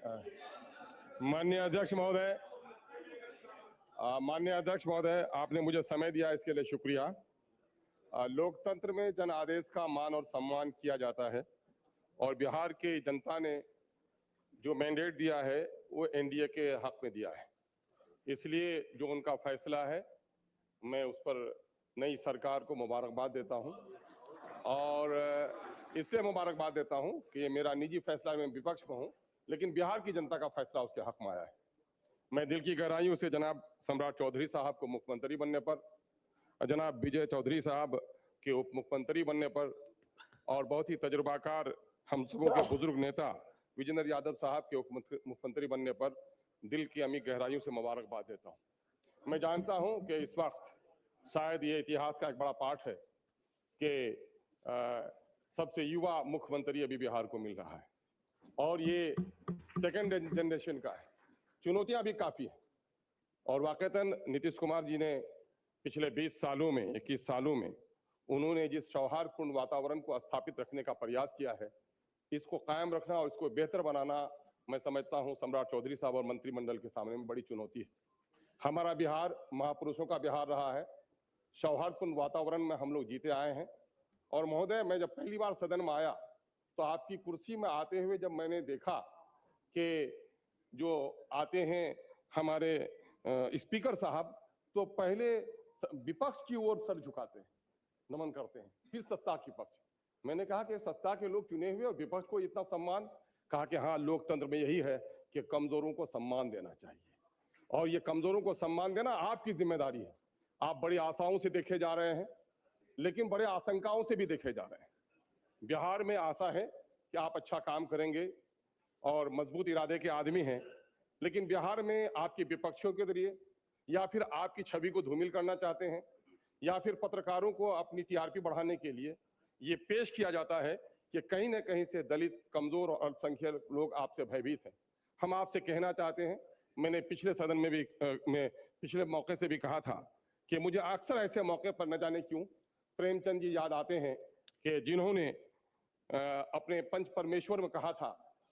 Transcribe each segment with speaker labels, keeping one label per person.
Speaker 1: माननीय अध्यक्ष महोदय, आपने मुझे समय दिया, इसके लिए शुक्रिया। लोकतंत्र में जन आदेश का मान और सम्मान किया जाता है और बिहार की जनता ने जो मैंडेट दिया है वो एनडीए के हक में दिया है। इसलिए जो उनका फैसला है, मैं उस पर नई सरकार को मुबारकबाद देता हूं और इसलिए मुबारकबाद देता हूं कि ये मेरा निजी फैसला, मैं विपक्ष में हूं, लेकिन बिहार की जनता का फैसला उसके हक में आया है। मैं दिल की गहराइयों से जनाब सम्राट चौधरी साहब को मुख्यमंत्री बनने पर, जनाब विजय चौधरी साहब के उप मुख्यमंत्री बनने पर और बहुत ही तजुर्बाकार हम सबों के बुजुर्ग नेता विजेंद्र यादव साहब के उप मुख्यमंत्री बनने पर दिल की अमीर गहराइयों से मुबारकबाद देता हूं। मैं जानता हूं कि इस वक्त शायद ये इतिहास का एक बड़ा पाठ है कि सबसे युवा मुख्यमंत्री अभी बिहार को मिल रहा है और ये सेकेंड जनरेशन का है। चुनौतियां भी काफी हैं और वाकईतन नीतीश कुमार जी ने पिछले 20 सालों में, 21 सालों में उन्होंने जिस सौहार्दपूर्ण वातावरण को स्थापित रखने का प्रयास किया है, इसको कायम रखना और इसको बेहतर बनाना, मैं समझता हूं सम्राट चौधरी साहब और मंत्रिमंडल के सामने में बड़ी चुनौती है। हमारा बिहार महापुरुषों का बिहार रहा है, सौहार्दपूर्ण वातावरण में हम लोग जीते आए हैं। और महोदय, मैं जब पहली बार सदन में आया तो आपकी कुर्सी में आते हुए जब मैंने देखा कि जो आते हैं हमारे स्पीकर साहब, तो पहले विपक्ष की ओर सर झुकाते हैं, नमन करते हैं, फिर सत्ता की पक्ष। मैंने कहा कि सत्ता के लोग चुने हुए और विपक्ष को इतना सम्मान। कहा कि हाँ, लोकतंत्र में यही है कि कमजोरों को सम्मान देना चाहिए और ये कमजोरों को सम्मान देना आपकी जिम्मेदारी है। आप बड़ी आशाओं से देखे जा रहे हैं, लेकिन बड़े आशंकाओं से भी देखे जा रहे हैं। बिहार में आशा है कि आप अच्छा काम करेंगे और मजबूत इरादे के आदमी हैं, लेकिन बिहार में आपके विपक्षियों के जरिए या फिर आपकी छवि को धूमिल करना चाहते हैं या फिर पत्रकारों को अपनी टीआरपी बढ़ाने के लिए ये पेश किया जाता है कि कहीं न कहीं से दलित, कमजोर और अल्पसंख्यक लोग आपसे भयभीत हैं। हम आपसे कहना चाहते हैं, मैंने पिछले सदन में भी पिछले मौके से भी कहा था कि मुझे अक्सर ऐसे मौके पर न जाने क्यों प्रेमचंद जी याद आते हैं कि जिन्होंने अपने पंच परमेश्वर में कहा था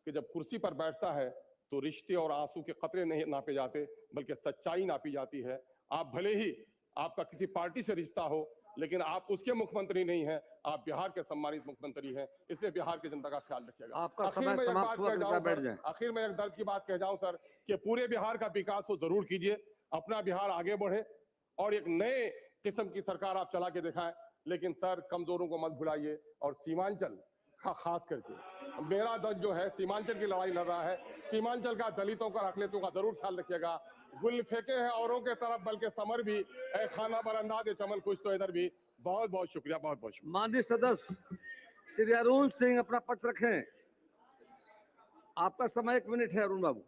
Speaker 1: कि जब कुर्सी पर बैठता है तो रिश्ते और आंसू के कतरे नहीं नापे जाते, बल्कि सच्चाई नापी जाती है। आप भले ही आपका किसी पार्टी से रिश्ता हो, लेकिन आप उसके मुख्यमंत्री नहीं हैं, आप बिहार के सम्मानित मुख्यमंत्री हैं। इसलिए बिहार की जनता का ख्याल रखिएगा।
Speaker 2: आपका समय समाप्त हुआ, कृपया बैठ जाएं।
Speaker 1: आखिर में एक दर्द की बात कह जाऊं सर, कि पूरे बिहार का विकास को जरूर कीजिए, अपना बिहार आगे बढ़े और एक नए किस्म की सरकार आप चला के दिखाएं। लेकिन सर, कमजोरों को मत भुलाइए और सीमांचल खास करके मेरा दर्द जो है, सीमांचल की लड़ाई लड़ रहा है, सीमांचल का, दलितों का, अकलियतों का जरूर ख्याल रखिएगा। गुल फेंके हैं औरों के तरफ, बल्कि समर भी ए खाना बरंदा दे चमन कुछ तो इधर भी। बहुत बहुत शुक्रिया, बहुत बहुत शुक्रिया।
Speaker 2: माननीय सदस्य श्री अरुण सिंह अपना पक्ष रखें। आपका समय 1 मिनट है अरुण बाबू।